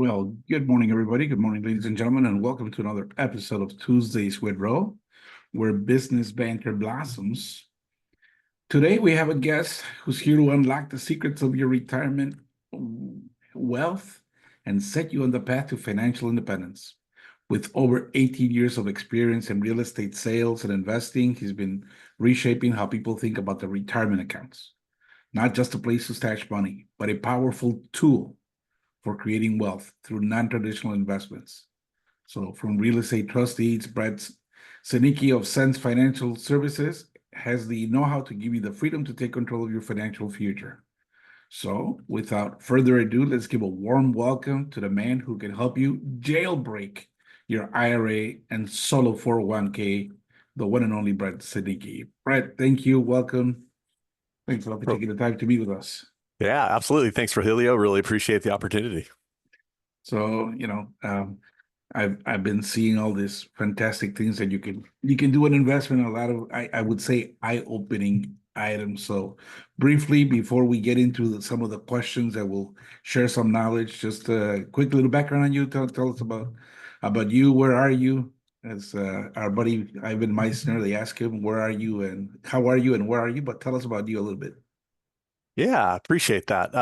Well, good morning, everybody. Good morning, ladies and gentlemen, and welcome to another episode of Tuesdays with Ro, where business banter blossoms. Today, we have a guest who's here to unlock the secrets of your retirement wealth and set you on the path to financial independence. With over 18 years of experience in real estate sales and investing, he's been reshaping how people think about the retirement accounts. Not just a place to stash money, but a powerful tool for creating wealth through non-traditional investments. So from real estate trustees, Brett Synicky of Sense Financial Services has the know-how to give you the freedom to take control of your financial future. So without further ado, let's give a warm welcome to the man who can help you jailbreak your IRA and solo 401k, the one and only Brett Synicky. Brett, thank you. Welcome. Thanks a lot for taking the time to meet with us. Yeah, absolutely. Thanks, Rogelio. Really appreciate the opportunity. So, I've been seeing all these fantastic things that you can do an investment, a lot of I would say eye-opening items. So briefly, before we get into some of the questions that will share some knowledge, just a quick little background on you. Tell us about you. Where are you? As our buddy Ivan Meissner, they ask him, where are you and how are you and where are you? But tell us about you a little bit. Yeah, appreciate that.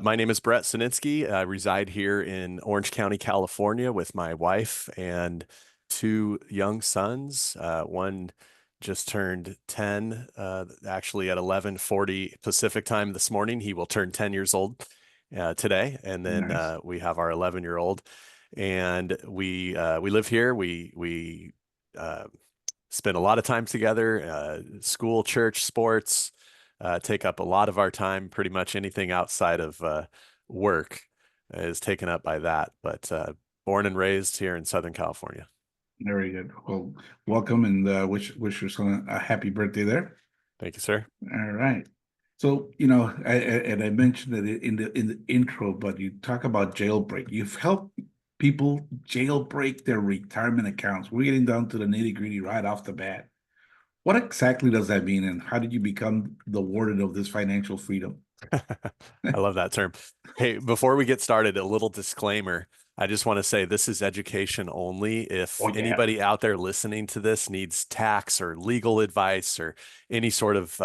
My name is Brett Synicky. I reside here in Orange County, California, with my wife and two young sons. One just turned 10, actually at 11:40 Pacific time this morning. He will turn 10 years old today. And then Nice. we have our 11-year-old, and we live here. We spend a lot of time together, school, church, sports, take up a lot of our time. Pretty much anything outside of work is taken up by that. But born and raised here in Southern California. Very good. Well, welcome and wish your son a happy birthday there. Thank you, sir. All right. So, and I mentioned it in the intro, but you talk about jailbreak. You've helped people jailbreak their retirement accounts. We're getting down to the nitty-gritty right off the bat. What exactly does that mean, and how did you become the warden of this financial freedom? I love that term. Hey, before we get started, a little disclaimer. I just want to say this is education only. If Oh yeah. anybody out there listening to this needs tax or legal advice or any sort of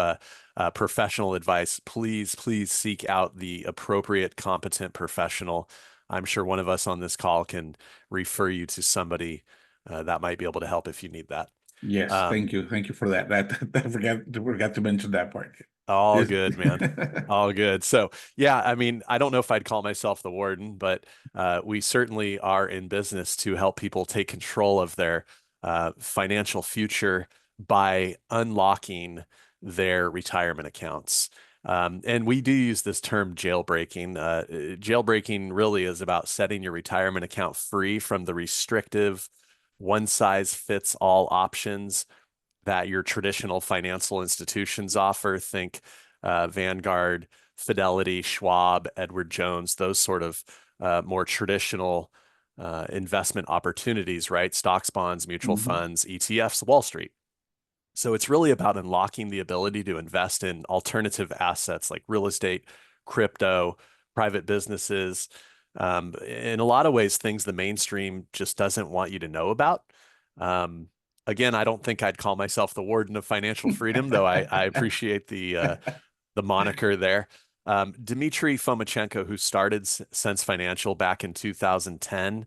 professional advice, please seek out the appropriate, competent professional. I'm sure one of us on this call can refer you to somebody that might be able to help if you need that. Yes, Um, thank you. Thank you for that. That forgot to mention that part. All This good, man. All good. So, yeah, I mean, I don't know if I'd call myself the warden, but we certainly are in business to help people take control of their financial future by unlocking their retirement accounts. And we do use this term jailbreaking. Jailbreaking really is about setting your retirement account free from the restrictive, one size fits all options that your traditional financial institutions offer. Think Vanguard, Fidelity, Schwab, Edward Jones, those sort of more traditional investment opportunities, right? Stocks, bonds, mutual Mhm. funds, ETFs, Wall Street. So it's really about unlocking the ability to invest in alternative assets like real estate, crypto, private businesses. In a lot of ways, things the mainstream just doesn't want you to know about. Um, Again, I don't think I'd call myself the warden of financial freedom, though I appreciate the moniker there. Dmitry Fomachenko, who started Sense Financial back in 2010,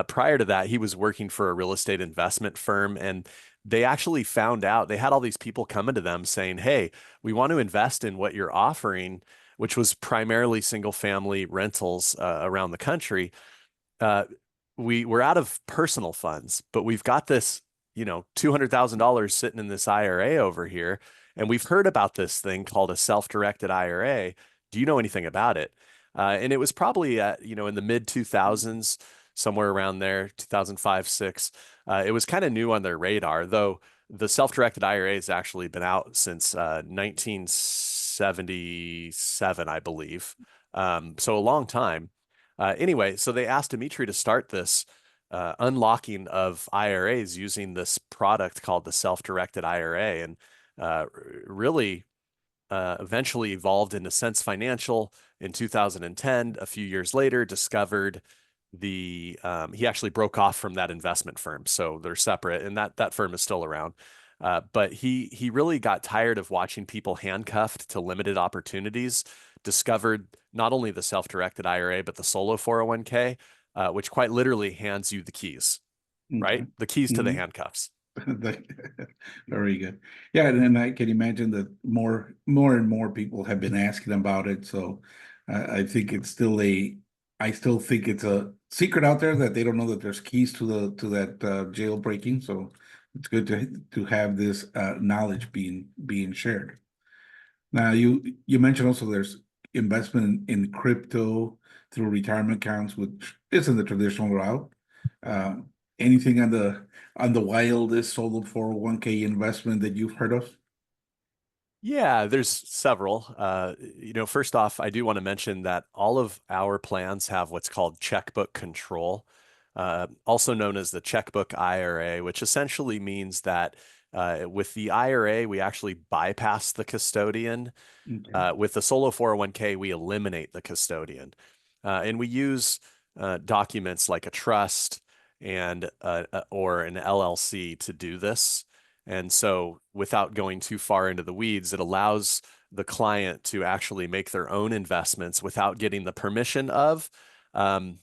prior to that, he was working for a real estate investment firm, and they actually found out they had all these people coming to them saying, "Hey, we want to invest in what you're offering," which was primarily single family rentals around the country. Uh, we're out of personal funds, but we've got this, $200,000 sitting in this IRA over here, and we've heard about this thing called a self-directed IRA. Do you know anything about it? And it was probably in the mid 2000s, somewhere around there, 2005, six. It was kind of new on their radar, though the self-directed IRA has actually been out since 1977, I believe. So a long time. Anyway, so they asked Dimitri to start this unlocking of IRAs using this product called the self-directed IRA. And really, eventually evolved into Sense Financial in 2010. A few years later, discovered he actually broke off from that investment firm, so they're separate, and that firm is still around. But he really got tired of watching people handcuffed to limited opportunities. Discovered not only the self-directed IRA but the solo 401k, which quite literally hands you the keys, Okay. right? The keys to the Mhm. handcuffs. That- Very good. Yeah, and then I can imagine that more and more people have been asking about it. So I think it's still I still think it's a secret out there that they don't know that there's keys to that jailbreaking. So it's good to have this knowledge being shared. Now you mentioned also there's investment in crypto through retirement accounts, which isn't the traditional route. Anything on the wildest solo 401k investment that you've heard of? Yeah, there's several. First off, I do want to mention that all of our plans have what's called checkbook control, also known as the checkbook IRA, which essentially means that with the IRA, we actually bypass the custodian. Okay. With the solo 401k, we eliminate the custodian. And we use documents like a trust and or an LLC to do this. And so, without going too far into the weeds, it allows the client to actually make their own investments without getting the permission of. Um,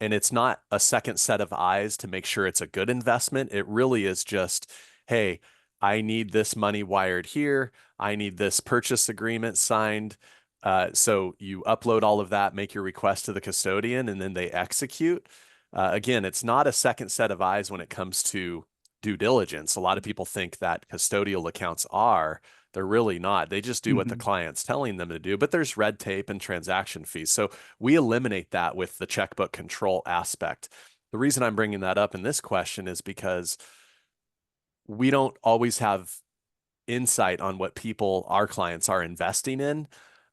and it's not a second set of eyes to make sure it's a good investment. It really is just, hey, I need this money wired here. I need this purchase agreement signed. So you upload all of that, make your request to the custodian, and then they execute. Again, it's not a second set of eyes when it comes to due diligence. A lot of people think that custodial accounts are. They're really not. They just do what the Mhm. client's telling them to do, but there's red tape and transaction fees. So we eliminate that with the checkbook control aspect. The reason I'm bringing that up in this question is because we don't always have insight on what people, our clients, are investing in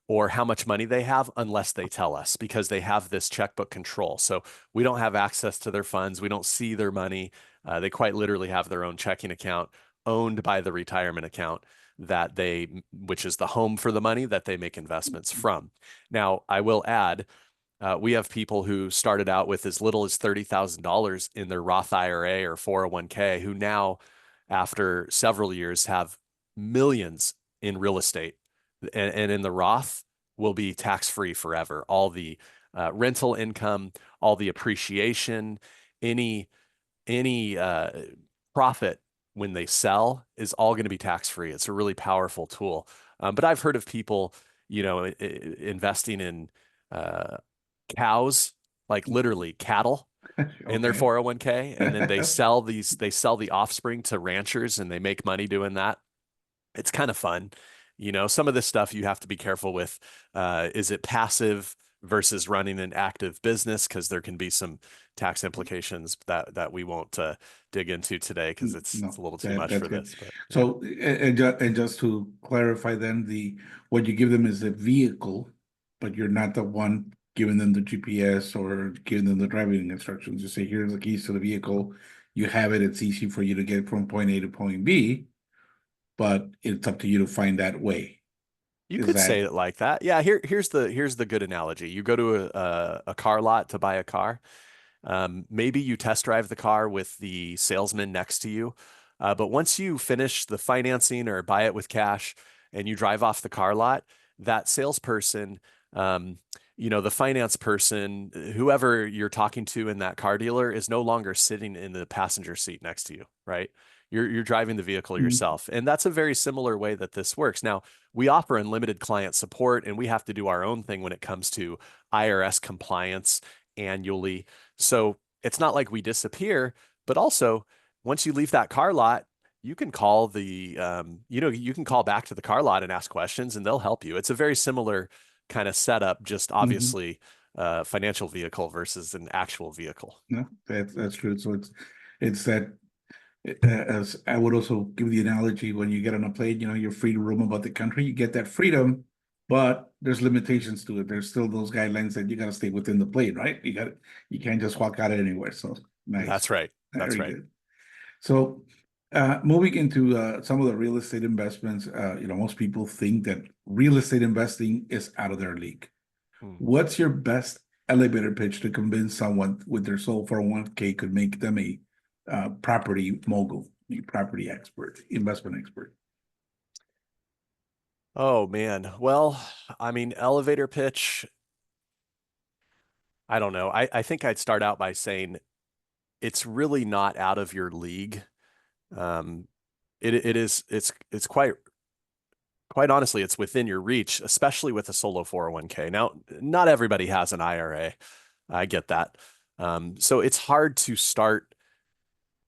or how much money they have unless they tell us because they have this checkbook control. So we don't have access to their funds. We don't see their money. They quite literally have their own checking account owned by the retirement account which is the home for the money that they make investments from. Now, I will add, we have people who started out with as little as $30,000 in their Roth IRA or 401k who now, after several years, have millions in real estate. And in the Roth will be tax free forever. All the rental income, all the appreciation, any any profit when they sell is all going to be tax free. It's a really powerful tool. But I've heard of people, investing in uh, cows, like literally cattle in their Okay. 401k, and then they sell the offspring to ranchers and they make money doing that. It's kind of fun. Some of this stuff you have to be careful with. Is it passive versus running an active business? Because there can be some tax implications that we won't dig into today because it's No, a little too much that's for good. this. But yeah, So, and just to clarify, then what you give them is a vehicle, but you're not the one giving them the GPS or giving them the driving instructions. You say, here's the keys to the vehicle. You have it. It's easy for you to get from point A to point B, but it's up to you to find that way. you Is could say that it like that. Yeah, here's the good analogy. You go to a car lot to buy a car. Maybe you test drive the car with the salesman next to you. But once you finish the financing or buy it with cash and you drive off the car lot, that salesperson, um, the finance person, whoever you're talking to in that car dealer is no longer sitting in the passenger seat next to you, right? You're driving the vehicle Mhm. yourself. And that's a very similar way that this works. Now, we offer unlimited client support and we have to do our own thing when it comes to IRS compliance annually. So it's not like we disappear, but also once you leave that car lot, you can call you can call back to the car lot and ask questions and they'll help you. It's a very similar kind of setup, just Mhm. obviously financial vehicle versus an actual vehicle. No, that's true. So it's that as I would also give the analogy when you get on a plane, you're free to roam about the country. You get that freedom, but there's limitations to it. There's still those guidelines that you got to stay within the plane, right? You can't just walk out anywhere. So nice, That's right. That's very right. good. So Moving into some of the real estate investments, most people think that real estate investing is out of their league. Hmm. What's your best elevator pitch to convince someone with their sole 401k could make them a property mogul, a property expert, investment expert? Oh man. Well, I mean, elevator pitch, I don't know. I think I'd start out by saying it's really not out of your league. Um, it is it's quite honestly, it's within your reach, especially with a solo 401k. Now, not everybody has an IRA. I get that. So it's hard to start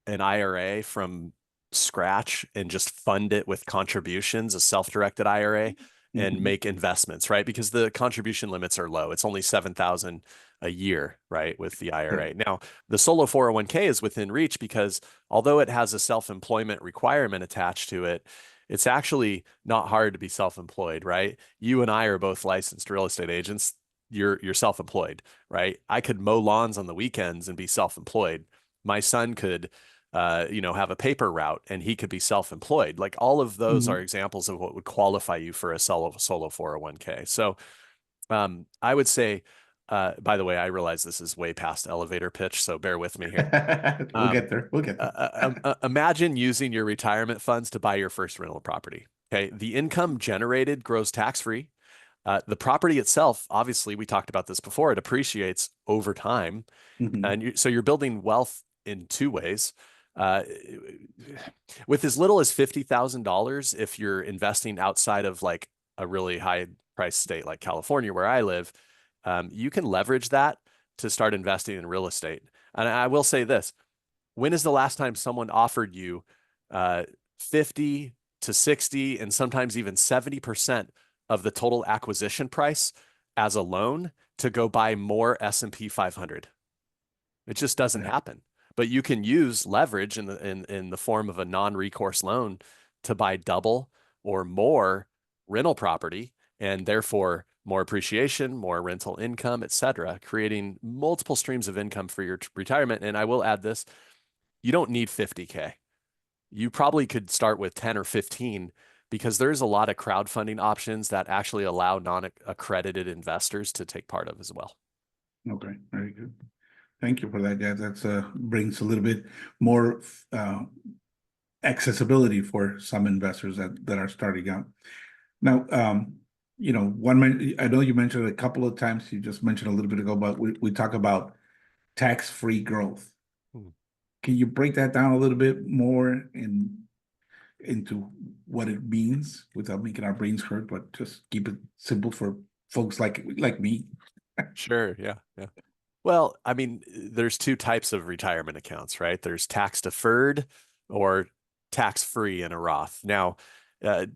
an IRA from scratch and just fund it with contributions, a self-directed IRA, and Mhm. make investments, right? Because the contribution limits are low. It's only 7,000 a year, right, with the Correct. IRA. Now, the solo 401k is within reach because although it has a self-employment requirement attached to it, it's actually not hard to be self-employed, right? You and I are both licensed real estate agents. You're self-employed, right? I could mow lawns on the weekends and be self-employed. My son could have a paper route and he could be self-employed. Like all of those are Mhm. examples of what would qualify you for a solo 401k. So I would say, by the way, I realize this is way past elevator pitch, so bear with me here. We'll Um, get there. We'll get there. Imagine using your retirement funds to buy your first rental property. Okay. The income generated grows tax-free. The property itself, obviously, we talked about this before, it appreciates over time. Mhm. And so you're building wealth in two ways. Uh, with as little as $50,000, if you're investing outside of like a really high price state like California, where I live, you can leverage that to start investing in real estate. And I will say this, when is the last time someone offered you 50 to 60 and sometimes even 70% of the total acquisition price as a loan to go buy more S&P 500? It just doesn't Yeah. happen. But you can use leverage in the form of a non-recourse loan to buy double or more rental property and therefore more appreciation, more rental income, et cetera, creating multiple streams of income for your retirement. And I will add this, you don't need 50K. You probably could start with 10 or 15 because there's a lot of crowdfunding options that actually allow non-accredited investors to take part of as well. Okay. Very good. Thank you for that. Yeah, that's brings a little bit more accessibility for some investors that are starting out. Now, I know you mentioned it a couple of times. You just mentioned a little bit ago, but we talk about tax-free growth. Hmm. Can you break that down a little bit more into what it means without making our brains hurt, but just keep it simple for folks like me? Sure. Yeah. Yeah. Well, I mean, there's two types of retirement accounts, right? There's tax deferred or tax free in a Roth. Now, uh,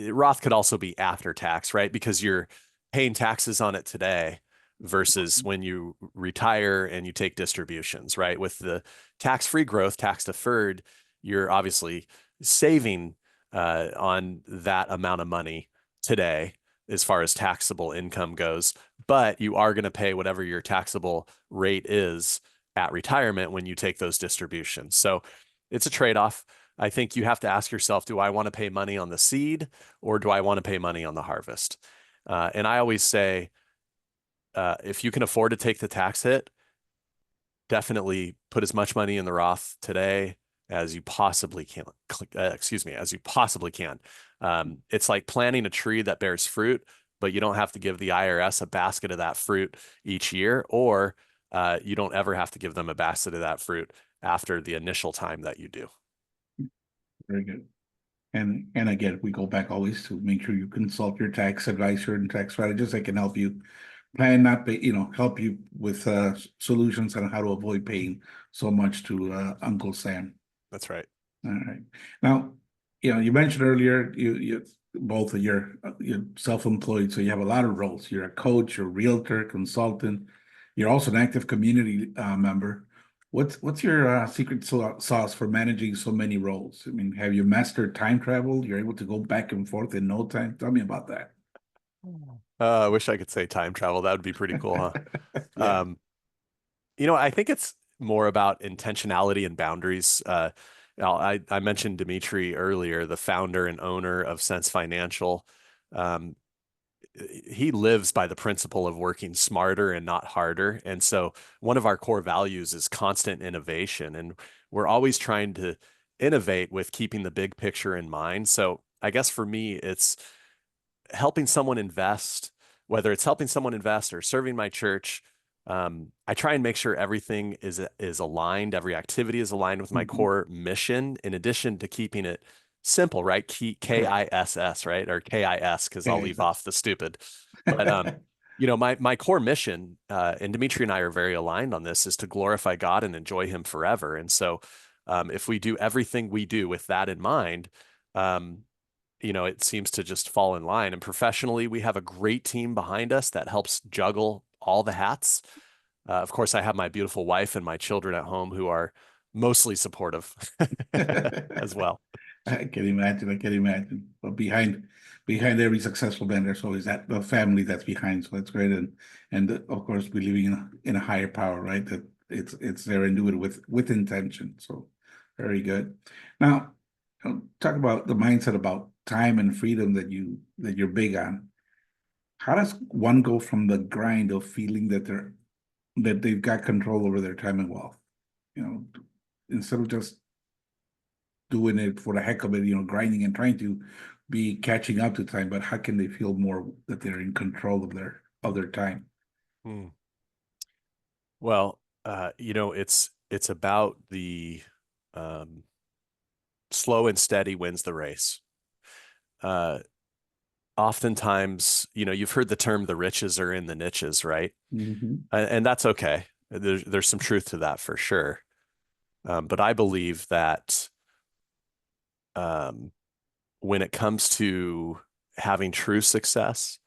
Roth could also be after tax, right? Because you're paying taxes on it today versus when you retire and you take distributions, right? With the tax free growth, tax deferred, you're obviously saving on that amount of money today as far as taxable income goes, but you are going to pay whatever your taxable rate is at retirement when you take those distributions. So it's a trade-off. I think you have to ask yourself, do I want to pay money on the seed or do I want to pay money on the harvest? And I always say, if you can afford to take the tax hit, definitely put as much money in the Roth today as you possibly can. Excuse me, as you possibly can. It's like planting a tree that bears fruit, but you don't have to give the IRS a basket of that fruit each year, or you don't ever have to give them a basket of that fruit after the initial time that you do. Very good. And again, we go back always to make sure you consult your tax advisor and tax strategist that can help you plan, not pay, help you with solutions on how to avoid paying so much to Uncle Sam. That's right. All right. Now, you mentioned earlier you both of you're self-employed, so you have a lot of roles. You're a coach, you're a realtor, consultant. You're also an active community member. What's your secret sauce for managing so many roles? I mean, have you mastered time travel? You're able to go back and forth in no time. Tell me about that. I wish I could say time travel. That would be pretty cool, huh? Yeah. I think it's more about intentionality and boundaries. I mentioned Dimitri earlier, the founder and owner of Sense Financial. Um, he lives by the principle of working smarter and not harder. And so one of our core values is constant innovation. And we're always trying to innovate with keeping the big picture in mind. So I guess for me, it's helping someone invest, whether it's helping someone invest or serving my church. I try and make sure everything is aligned, every activity is aligned with my Mhm. core mission, in addition to keeping it simple, right? Correct. KISS, right? Or KIS, because I'll Okay, leave off exactly. the stupid. But my core mission, and Dimitri and I are very aligned on this, is to glorify God and enjoy Him forever. And so, if we do everything we do with that in mind, um, it seems to just fall in line. And professionally, we have a great team behind us that helps juggle all the hats. Of course, I have my beautiful wife and my children at home who are mostly supportive as well. I can imagine. I can imagine. But behind every successful band, there's always that the family that's behind. So that's great. And of course, believing in a higher power, right? That it's there and do it with intention. So very good. Now, talk about the mindset about time and freedom that you're big on. How does one go from the grind of feeling that they've got control over their time and wealth? You know, instead of just doing it for the heck of it, grinding and trying to be catching up to time, but how can they feel more that they're in control of their time? Hmm. Well, it's about the um, slow and steady wins the race. Uh, Oftentimes, you've heard the term "the riches are in the niches," right? Hmm. And that's okay. There's some truth to that for sure. But I believe that um, when it comes to having true success,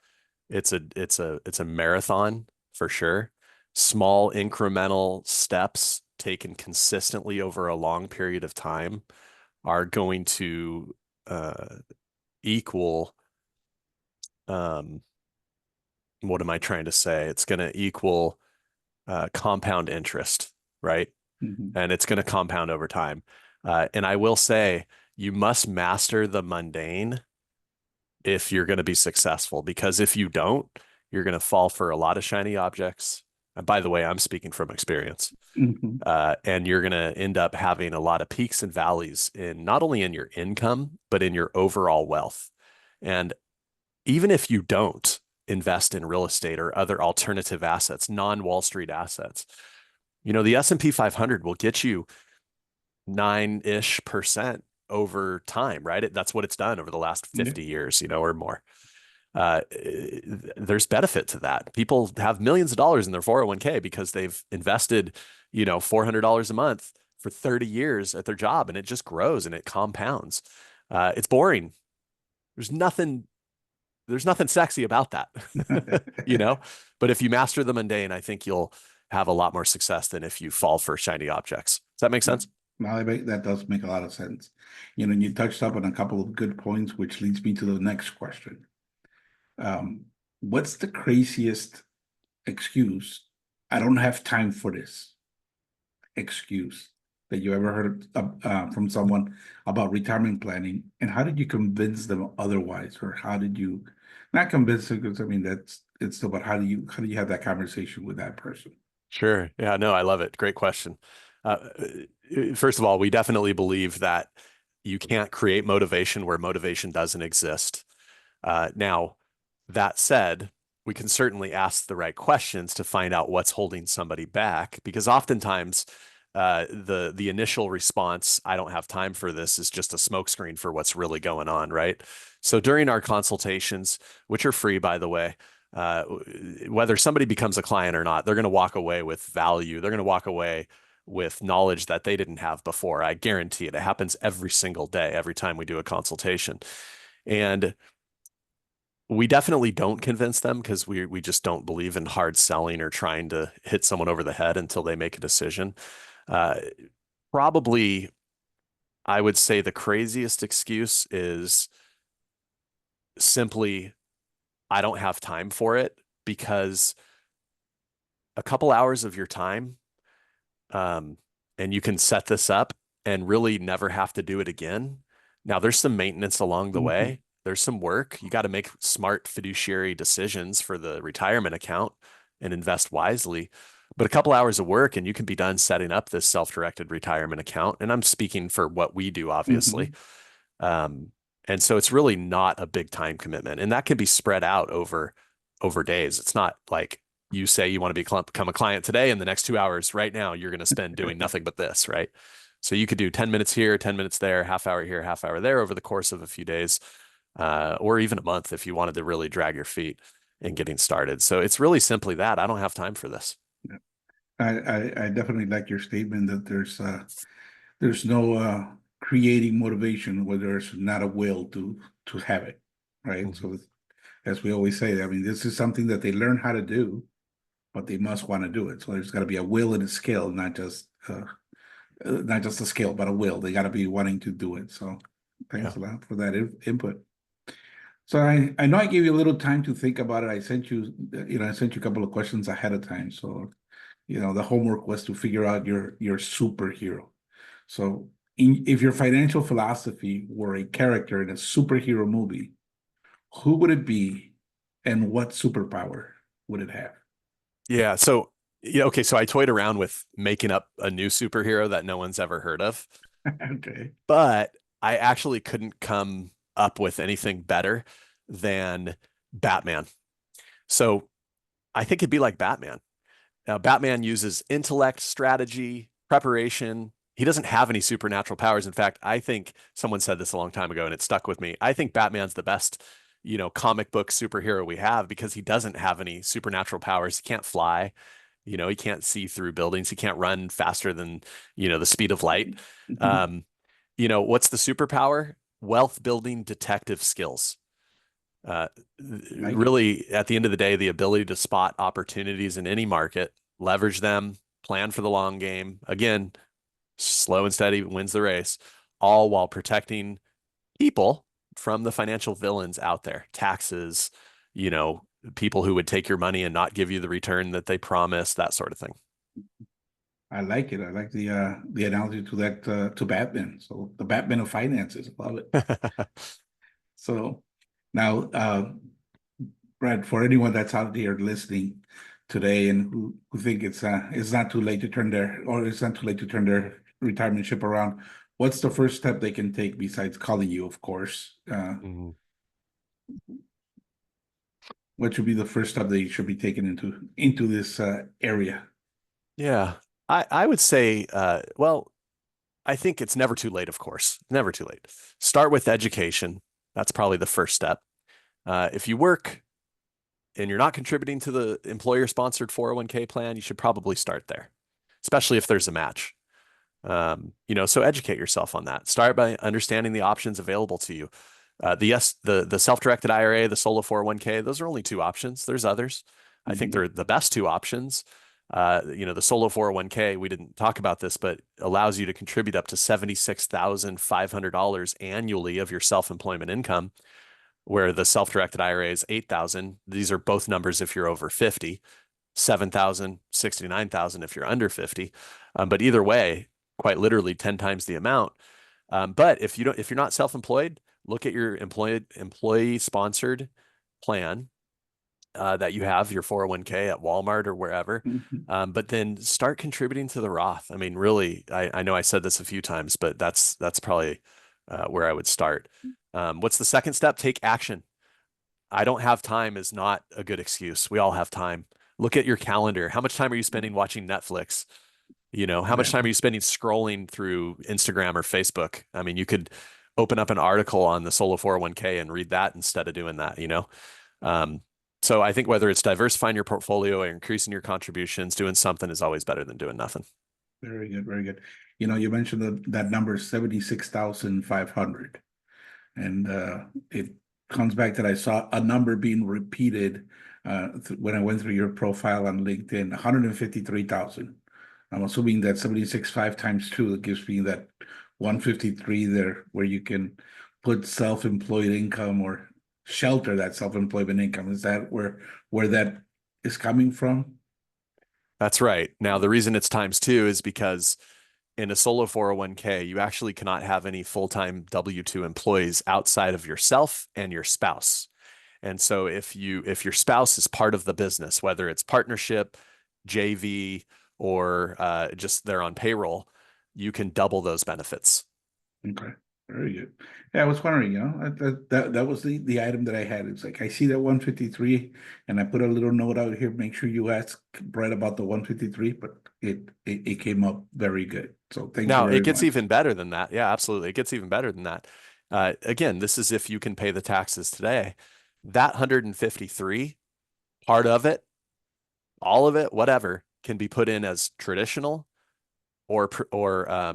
it's a marathon for sure. Small incremental steps taken consistently over a long period of time are going to uh, equal um, what am I trying to say? It's going to equal compound interest, right? Hmm. And it's going to compound over time. And I will say, you must master the mundane if you're going to be successful, because if you don't, you're going to fall for a lot of shiny objects. And by the way, I'm speaking from experience. Hmm. And you're going to end up having a lot of peaks and valleys in not only in your income, but in your overall wealth. And even if you don't invest in real estate or other alternative assets, non-Wall Street assets, the S&P 500 will get you 9-ish% over time, right? That's what it's done over the last Yeah. 50 years, or more. uh, there's benefit to that. People have millions of dollars in their 401k because they've invested, $400 a month for 30 years at their job, and it just grows and it compounds. It's boring. There's nothing, there's nothing sexy about that, you know? But if you master the mundane, I think you'll have a lot more success than if you fall for shiny objects. Does that make No, sense? that does make a lot of sense. And you touched up on a couple of good points, which leads me to the next question. Um, what's the craziest excuse? I don't have time for this excuse that you ever heard from someone about retirement planning, and how did you convince them otherwise, or how did you not convince them? Because I mean, it's still, but how do you have that conversation with that person? Sure. Yeah, no, I love it. Great question. First of all, we definitely believe that you can't create motivation where motivation doesn't exist. Now, that said, we can certainly ask the right questions to find out what's holding somebody back, because oftentimes the initial response, "I don't have time for this," is just a smokescreen for what's really going on, right? So during our consultations, which are free, by the way, uh, whether somebody becomes a client or not, they're going to walk away with value. They're going to walk away with knowledge that they didn't have before. I guarantee it. It happens every single day, every time we do a consultation. And we definitely don't convince them because we just don't believe in hard selling or trying to hit someone over the head until they make a decision. Uh, Probably, I would say the craziest excuse is simply, "I don't have time for it," because a couple hours of your time, um, and you can set this up. and really never have to do it again. Now, there's some maintenance along the Mhm. way. There's some work. You got to make smart fiduciary decisions for the retirement account and invest wisely. But a couple hours of work and you can be done setting up this self-directed retirement account. And I'm speaking for what we do, obviously. Mhm. Um, and so it's really not a big time commitment, and that can be spread out over days. It's not like you say you want to become a client today, and the next 2 hours right now you're going to spend doing nothing but this, right? So you could do 10 minutes here, 10 minutes there, half hour here, half hour there over the course of a few days, or even a month if you wanted to really drag your feet in getting started. So it's really simply that I don't have time for this. Yeah. I definitely like your statement that there's no creating motivation where there's not a will to have it, right? Mhm. So as we always say, I mean, this is something that they learn how to do, but they must want to do it. So there's got to be a will and a skill, not just a skill, but a will. They got to be wanting to do it. So Yeah. thanks a lot for that input. So I know I gave you a little time to think about it. I sent you a couple of questions ahead of time. So, the homework was to figure out your superhero. So if your financial philosophy were a character in a superhero movie, who would it be and what superpower would it have? Yeah. So, yeah, okay. So I toyed around with making up a new superhero that no one's ever heard of, Okay. but I actually couldn't come up with anything better than Batman. So I think it'd be like Batman. Now, Batman uses intellect, strategy, preparation. He doesn't have any supernatural powers. In fact, I think someone said this a long time ago and it stuck with me. I think Batman's the best, comic book superhero we have because he doesn't have any supernatural powers. He can't fly. He can't see through buildings. He can't run faster than, the speed of light. Mhm. Um, what's the superpower? Wealth building detective skills. Uh, Like it. really, at the end of the day, the ability to spot opportunities in any market, leverage them, plan for the long game. Again, slow and steady wins the race, all while protecting people from the financial villains out there, taxes, you know, people who would take your money and not give you the return that they promised, that sort of thing. I like it. I like the analogy to that to Batman. So the Batman of finances. Love it. So now, Brad, for anyone that's out there listening today and who think it's not too late to turn their retirement ship around, what's the first step they can take besides calling you, of course? Mhm. What should be the first step they should be taking into this area? Yeah, I would say, well, I think it's never too late, of course, never too late. Start with education. That's probably the first step. If you work and you're not contributing to the employer sponsored 401k plan, you should probably start there, especially if there's a match. So educate yourself on that. Start by understanding the options available to you. The self-directed IRA, the solo 401k, those are only two options. There's others. I think Mhm. they're the best two options. The solo 401k, we didn't talk about this, but allows you to contribute up to $76,500 annually of your self-employment income, where the self-directed IRA is 8,000. These are both numbers if you're over 50, 7,000, 69,000 if you're under 50. But either way, quite literally 10 times the amount. But if you're not self-employed, look at your employee sponsored plan that you have, your 401k at Walmart or wherever. Mhm. But then start contributing to the Roth. I mean, really, I know I said this a few times, but that's probably where I would start. What's the second step? Take action. I don't have time is not a good excuse. We all have time. Look at your calendar. How much time are you spending watching Netflix? How much Yeah. time are you spending scrolling through Instagram or Facebook? I mean, you could open up an article on the solo 401k and read that instead of doing that. Um, so I think whether it's diversifying your portfolio or increasing your contributions, doing something is always better than doing nothing. Very good, very good. You mentioned that number 76,500. And it comes back that I saw a number being repeated when I went through your profile on LinkedIn, 153,000. I'm assuming that 76.5 times two gives me that 153 there, where you can put self-employed income or shelter that self-employment income. Is that where that is coming from? That's right. Now, the reason it's times two is because in a solo 401k, you actually cannot have any full-time W-2 employees outside of yourself and your spouse. And so if your spouse is part of the business, whether it's partnership, JV, or just they're on payroll, you can double those benefits. Okay, very good. Yeah, I was wondering, that was the item that I had. It's like I see that 153, and I put a little note out here. Make sure you ask Brett about the 153, but it came up very good. So thank you Now, it very gets much. even better than that. Yeah, absolutely. It gets even better than that. Again, this is if you can pay the taxes today. That 153, part of it, all of it, whatever, can be put in as traditional or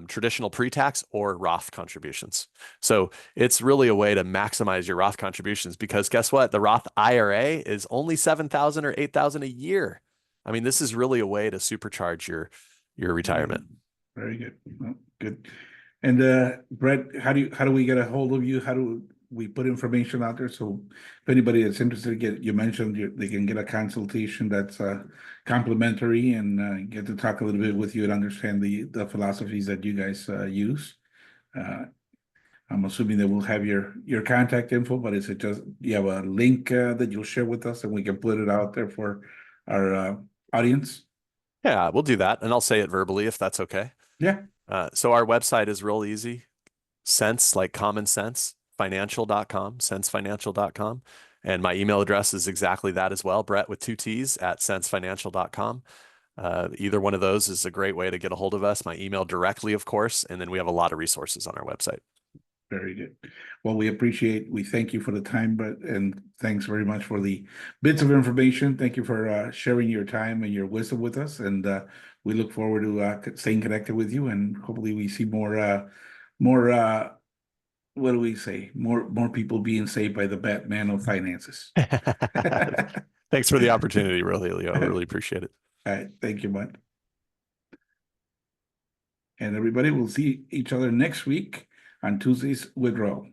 traditional pre-tax or Roth contributions. So it's really a way to maximize your Roth contributions because guess what? The Roth IRA is only 7,000 or 8,000 a year. I mean, this is really a way to supercharge your retirement. Very good. Well, good. And Brett, how do we get a hold of you? How do we put information out there? So if anybody that's interested, you mentioned they can get a consultation that's complimentary and get to talk a little bit with you and understand the philosophies that you guys use. Uh, I'm assuming that we'll have your contact info, but is it just you have a link that you'll share with us and we can put it out there for our audience? Yeah, we'll do that. And I'll say it verbally if that's okay. Yeah, So our website is real easy. Sense, like common sense, financial.com, sensefinancial.com. And my email address is exactly that as well, Brett with two T's at sensefinancial.com. Either one of those is a great way to get a hold of us. My email directly, of course, and then we have a lot of resources on our website. very good. Well, we thank you for the time, but and thanks very much for the bits of information. Thank you for sharing your time and your wisdom with us, and we look forward to staying connected with you, and hopefully we see more. What do we say? More people being saved by the Batman of finances. Thanks for the opportunity, really, Leo. I really appreciate it. All right, thank you, bud. And everybody, we'll see each other next week on Tuesdays with Ro.